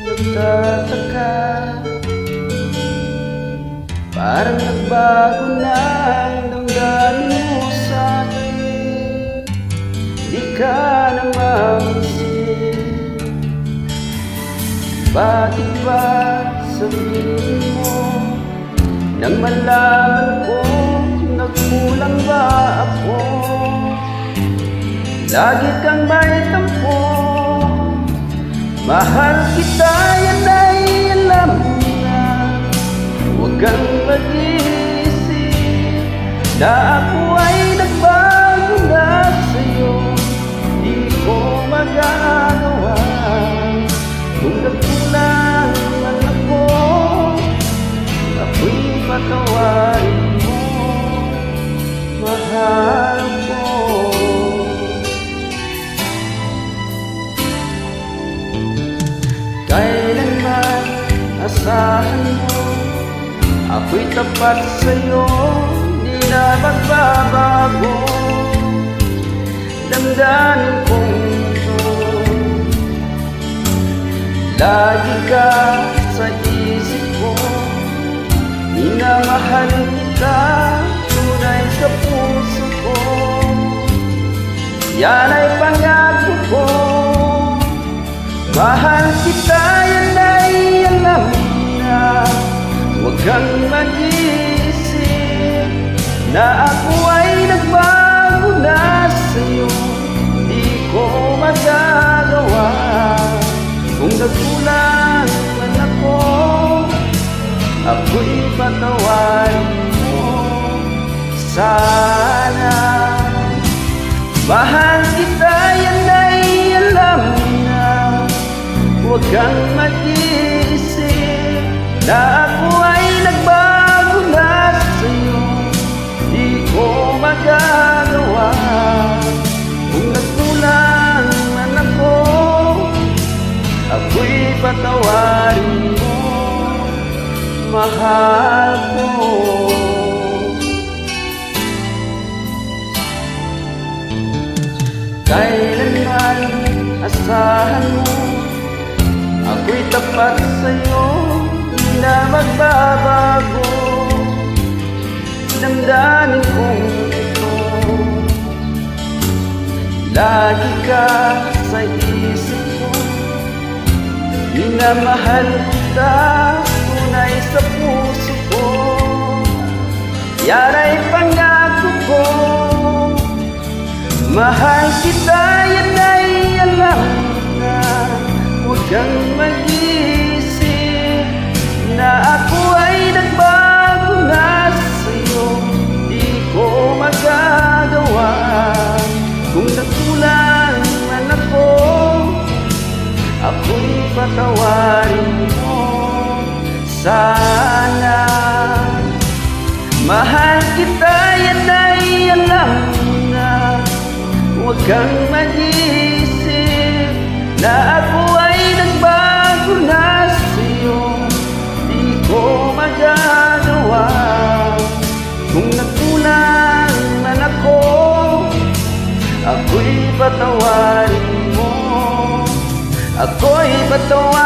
nagtataka, parang nagbago na ang damdamin mo sa'kin. Di ka na mamansin. Bakit ba sabihin mo nang malaman ko nagkulang ba ako? Lagi kang may tampo, mahal kita, yan ay alam mo na. Huwag kang mag-iisip na ako ay nagbago na sa'yo. Di ko magagawa kung nagkulang man ako. Ako'y patawarin mo, mahal ko. Kailanman asahan mo, ako'y tapat sa'yo, di na magbabago. Damdamin kong ito, lagi ka sa isip ko. Minamahal kita, tunay sa puso ko. Yan ay pangako ko. Mahal kita, yan ay alam na. Huwag kang mag-iisip na ako ay nagbago na sa'yo. Di ko magagawa kung nagkulang man ako. Ako'y patawarin mo sana. Mahal kita, yan ay alam na. Huwag kang mag-iisip na ako ay nagbago na sa'yo. Di ko magagawa kung nagkulang man ako. Ako'y patawarin mo, mahal ko. Kailanman asahan mo, ako'y tapat sa'yo, di na magbabago. Damdamin kong ito, lagi ka sa isip ko. Minamahal kita, tunay sa puso ko. Yan ay pangako ko. Mahal kita, yan ay alam na. Huwag kang mag-iisip na ako ay nagbago na sa'yo. Di ko magagawa kung nagkulang man ako. Ako'y patawarin mo sana. Mahal kita, yan ay alam na. Huwag kang mag-iisip na ako ay nagbago na sa'yo. Di ko magagawa kung nagkulang man ako. Ako'y patawarin mo, ako'y patawarin